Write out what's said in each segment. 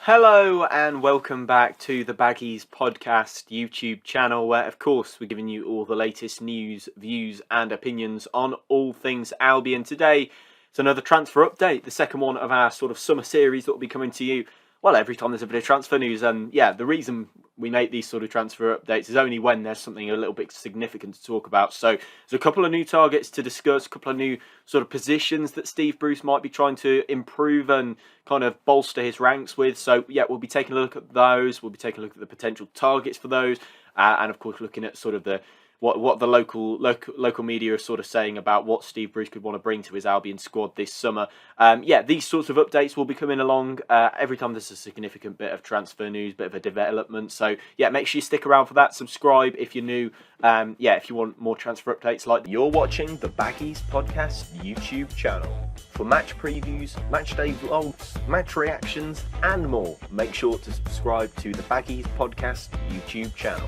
Hello and welcome back to the Baggies podcast YouTube channel, where of course we're giving you all the latest news, views and opinions on all things Albion. Today it's another transfer update, the second one of our sort of summer series that will be coming to you, well, every time there's a bit of transfer news. And yeah, the reason we make these sort of transfer updates is only when there's something a little bit significant to talk about. So there's a couple of new targets to discuss, a couple of new sort of positions that Steve Bruce might be trying to improve and kind of bolster his ranks with. So yeah, we'll be taking a look at those. We'll be taking a look at the potential targets for those, and of course looking at sort of the what the local media are sort of saying about what Steve Bruce could want to bring to his Albion squad this summer. Yeah, these sorts of updates will be coming along every time there's a significant bit of transfer news, bit of a development. So yeah, make sure you stick around for that. Subscribe if you're new. Yeah, if you want more transfer updates like You're watching the Baggies Podcast YouTube channel. For match previews, match day vlogs, match reactions and more, make sure to subscribe to the Baggies Podcast YouTube channel.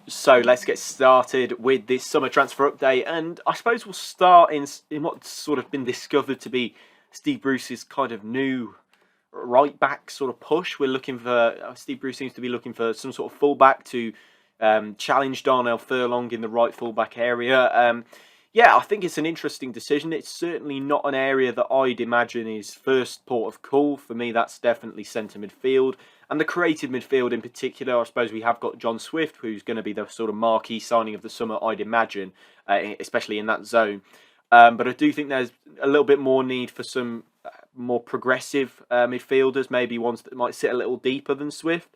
So let's get started with this summer transfer update, and I suppose we'll start in what's sort of been discovered to be Steve Bruce's kind of new right back sort of push. We're looking for Steve Bruce seems to be looking for some sort of fullback to challenge Darnell Furlong in the right fullback area. Yeah, I think it's an interesting decision. It's certainly not an area that I'd imagine is first port of call. For me, that's definitely centre midfield. And the creative midfield in particular, I suppose we have got John Swift, who's going to be the sort of marquee signing of the summer, I'd imagine, especially in that zone. But I do think there's a little bit more need for some more progressive midfielders, maybe ones that might sit a little deeper than Swift.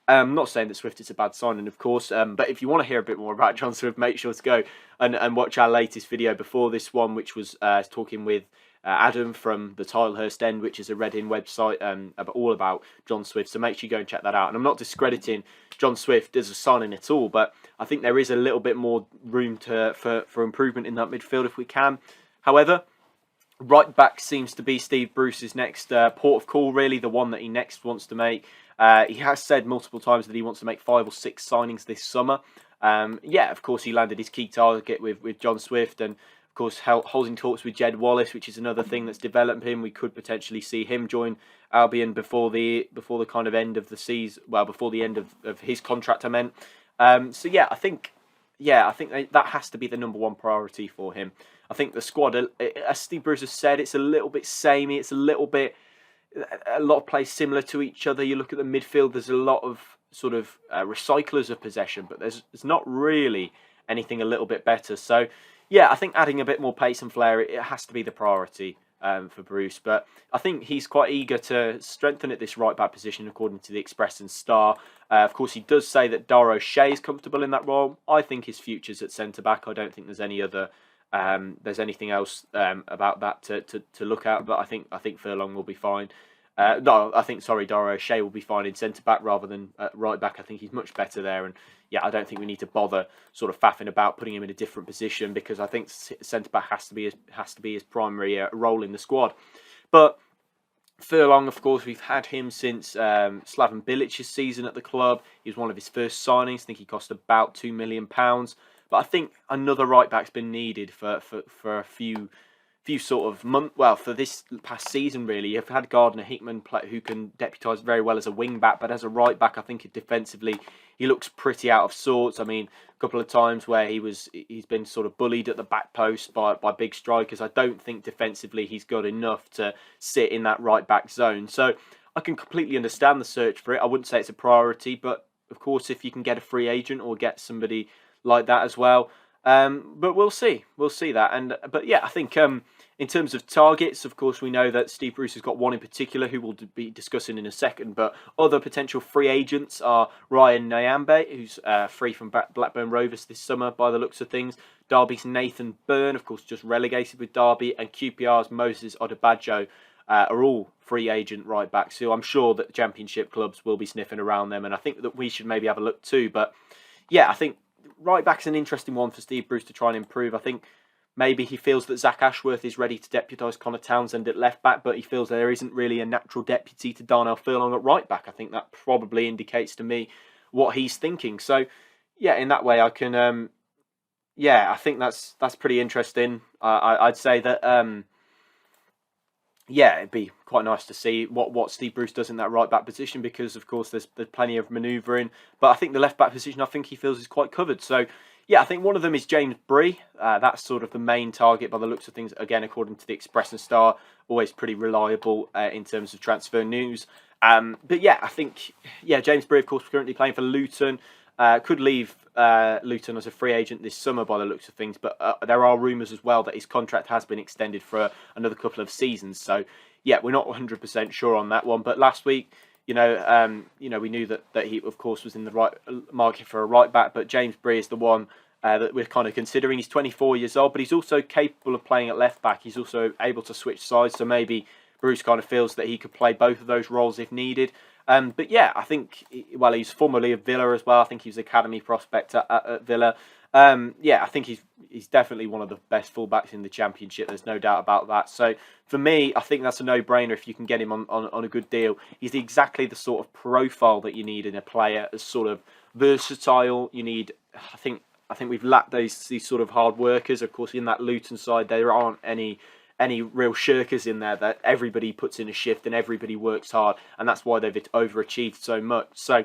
Not saying that Swift is a bad signing, of course, but if you want to hear a bit more about John Swift, make sure to go and watch our latest video before this one, which was talking with Adam from the Tilehurst End, which is a Reading website, all about John Swift. So make sure you go and check that out. And I'm not discrediting John Swift as a signing at all, but I think there is a little bit more room for improvement in that midfield if we can. However, right back seems to be Steve Bruce's next port of call, really, the one that he next wants to make. He has said multiple times that he wants to make 5 or 6 signings this summer. Yeah, of course, he landed his key target with John Swift, and of course, holding talks with Jed Wallace, which is another thing that's developed him. We could potentially see him join Albion before the kind of end of the season. Well, before the end of his contract, I meant. So yeah, I think that has to be the number one priority for him. I think the squad, as Steve Bruce has said, it's a little bit samey. It's a lot of plays similar to each other. You look at the midfield, there's a lot of sort of recyclers of possession, but there's not really anything a little bit better. So yeah, I think adding a bit more pace and flair, it has to be the priority for Bruce. But I think he's quite eager to strengthen at this right back position, according to the Express and Star. Of course, he does say that Dara O'Shea is comfortable in that role. I think his future's at centre back. I don't think there's any other. There's anything else about that to look at, but I think Furlong will be fine. Dara O'Shea will be fine in centre back rather than right back. I think he's much better there, and yeah, I don't think we need to bother sort of faffing about putting him in a different position, because I think centre back has to be his primary role in the squad. But Furlong, of course, we've had him since Slaven Bilic's season at the club. He was one of his first signings. I think he cost about £2 million. But I think another right back's been needed for a few sort of months. Well, for this past season, really. You've had Gardner Hickman who can deputise very well as a wing back, but as a right back, I think defensively he looks pretty out of sorts. I mean, a couple of times where he's been sort of bullied at the back post by big strikers. I don't think defensively he's got enough to sit in that right back zone. So I can completely understand the search for it. I wouldn't say it's a priority, but of course, if you can get a free agent or get somebody like that as well, but we'll see that. But yeah, I think in terms of targets, of course, we know that Steve Bruce has got one in particular who we'll be discussing in a second, but other potential free agents are Ryan Nyambe, who's free from Blackburn Rovers this summer by the looks of things, Derby's Nathan Byrne, of course, just relegated with Derby, and QPR's Moses Odebajo are all free agent right backs, so I'm sure that the Championship clubs will be sniffing around them, and I think that we should maybe have a look too. But yeah, I think right back's an interesting one for Steve Bruce to try and improve. I think maybe he feels that Zach Ashworth is ready to deputise Connor Townsend at left back, but he feels there isn't really a natural deputy to Darnell Furlong at right back. I think that probably indicates to me what he's thinking. So yeah, in that way, I can I think that's pretty interesting. I'd say that yeah, it'd be quite nice to see what Steve Bruce does in that right back position, because of course there's plenty of manoeuvring. But I think the left back position, I think he feels is quite covered. So yeah, I think one of them is James Bree. That's sort of the main target by the looks of things. Again, according to the Express and Star, always pretty reliable in terms of transfer news. But yeah, I think James Bree, of course, currently playing for Luton. Could leave Luton as a free agent this summer by the looks of things, but there are rumours as well that his contract has been extended for another couple of seasons. So yeah, we're not 100% sure on that one. But last week, we knew that he, of course, was in the right market for a right back. But James Bree is the one that we're kind of considering. He's 24 years old, but he's also capable of playing at left back. He's also able to switch sides, so maybe Bruce kind of feels that he could play both of those roles if needed. But yeah, I think, well, he's formerly of Villa as well. I think he was academy prospect at Villa. I think he's definitely one of the best fullbacks in the Championship. There's no doubt about that. So for me, I think that's a no-brainer if you can get him on a good deal. He's exactly the sort of profile that you need in a player, as sort of versatile. You need, I think we've lacked these sort of hard workers. Of course, in that Luton side, there aren't any real shirkers in there, that everybody puts in a shift and everybody works hard, and that's why they've overachieved so much. So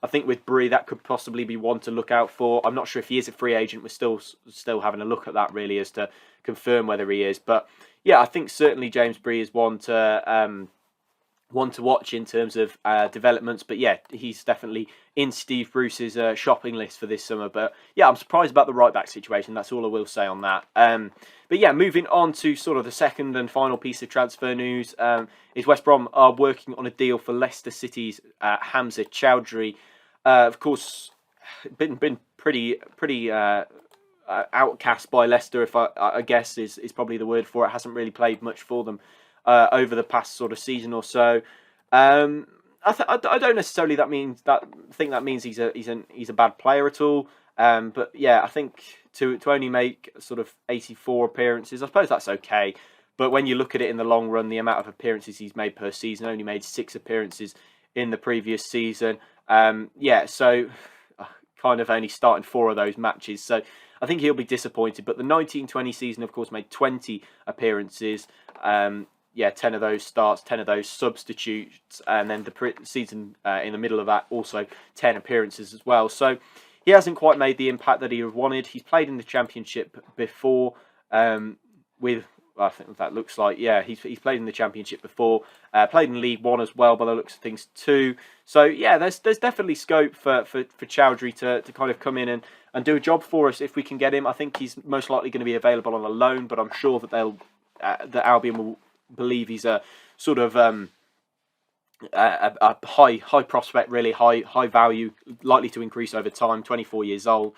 I think with Bree, that could possibly be one to look out for. I'm not sure if he is a free agent. We're still having a look at that, really, as to confirm whether he is. But yeah, I think certainly James Bree is one to watch in terms of developments. But yeah, he's definitely in Steve Bruce's shopping list for this summer. But yeah, I'm surprised about the right back situation. That's all I will say on that. But yeah, moving on to sort of the second and final piece of transfer news, is West Brom are working on a deal for Leicester City's Hamza Choudhury. Of course, been pretty outcast by Leicester, if I guess is probably the word for it. Hasn't really played much for them over the past sort of season or so. I don't necessarily think that means he's a bad player at all. But yeah, I think to only make sort of 84 appearances, I suppose that's okay. But when you look at it in the long run, the amount of appearances he's made per season, only made 6 appearances in the previous season. So kind of only starting 4 of those matches. So I think he'll be disappointed. But the 19-20 season, of course, made 20 appearances. 10 of those starts, 10 of those substitutes, and then the season in the middle of that, also 10 appearances as well. So he hasn't quite made the impact that he wanted. He's played in the Championship before I think that looks like, he's played in the Championship before, played in League One as well by the looks of things too. So yeah, there's definitely scope for Choudhury to kind of come in and do a job for us if we can get him. I think he's most likely going to be available on a loan, but I'm sure that that Albion will believe he's a sort of a high prospect, really high value, likely to increase over time. 24 years old.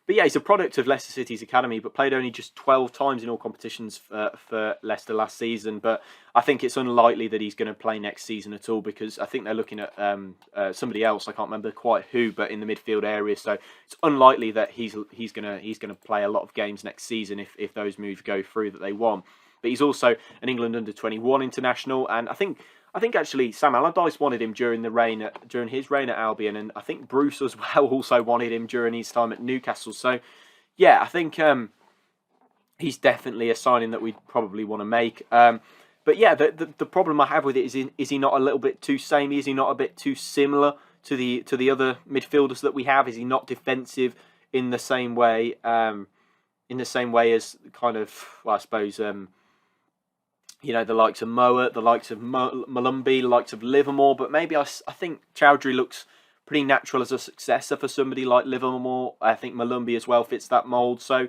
But yeah, he's a product of Leicester City's academy, but played only just 12 times in all competitions for Leicester last season. But I think it's unlikely that he's going to play next season at all, because I think they're looking at somebody else. I can't remember quite who, but in the midfield area. So it's unlikely that he's going to play a lot of games next season if those moves go through that they want. But he's also an England under-21 international, and I think actually Sam Allardyce wanted him during his reign at Albion, and I think Bruce as well also wanted him during his time at Newcastle. So yeah, I think he's definitely a signing that we'd probably want to make. But yeah, the problem I have with it is he not a little bit too samey? Is he not a bit too similar to the other midfielders that we have? Is he not defensive in the same way? As kind of, well, I suppose. The likes of Mowat, the likes of Malumbi, the likes of Livermore, but maybe I think Choudhury looks pretty natural as a successor for somebody like Livermore. I think Malumbi as well fits that mould. So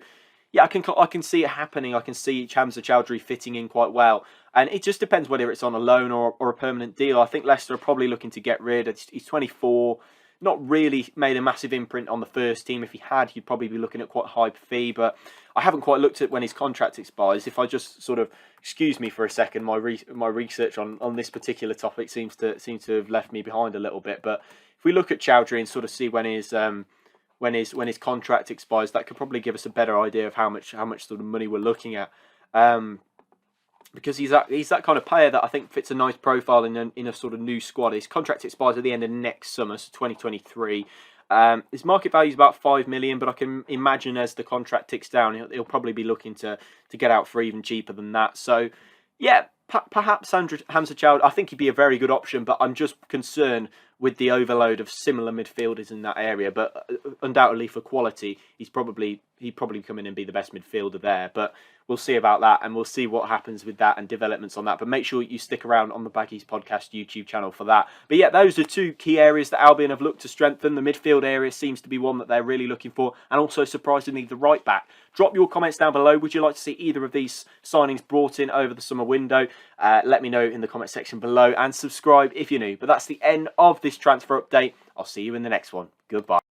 yeah, I can see it happening. I can see Hamza Choudhury fitting in quite well, and it just depends whether it's on a loan or a permanent deal. I think Leicester are probably looking to get rid. He's 24. Not really made a massive imprint on the first team. If he had, you'd probably be looking at quite a high fee, but I haven't quite looked at when his contract expires. If I just sort of, excuse me for a second, my research on this particular topic seems to have left me behind a little bit. But if we look at Choudhury and sort of see when his contract expires, that could probably give us a better idea of how much sort of money we're looking at. Because he's that kind of player that I think fits a nice profile in a sort of new squad. His contract expires at the end of next summer, so 2023. His market value is about 5 million, but I can imagine as the contract ticks down, he'll probably be looking to get out for even cheaper than that. So yeah, Perhaps Hamza Choudhury. I think he'd be a very good option, but I'm just concerned with the overload of similar midfielders in that area. But undoubtedly for quality, he'd probably come in and be the best midfielder there. But we'll see about that, and we'll see what happens with that and developments on that. But make sure you stick around on the Baggies Podcast YouTube channel for that. But yeah, those are two key areas that Albion have looked to strengthen. The midfield area seems to be one that they're really looking for, and also surprisingly the right back. Drop your comments down below. Would you like to see either of these signings brought in over the summer window? Let me know in the comment section below, and subscribe if you're new. But that's the end of this transfer update. I'll see you in the next one. Goodbye.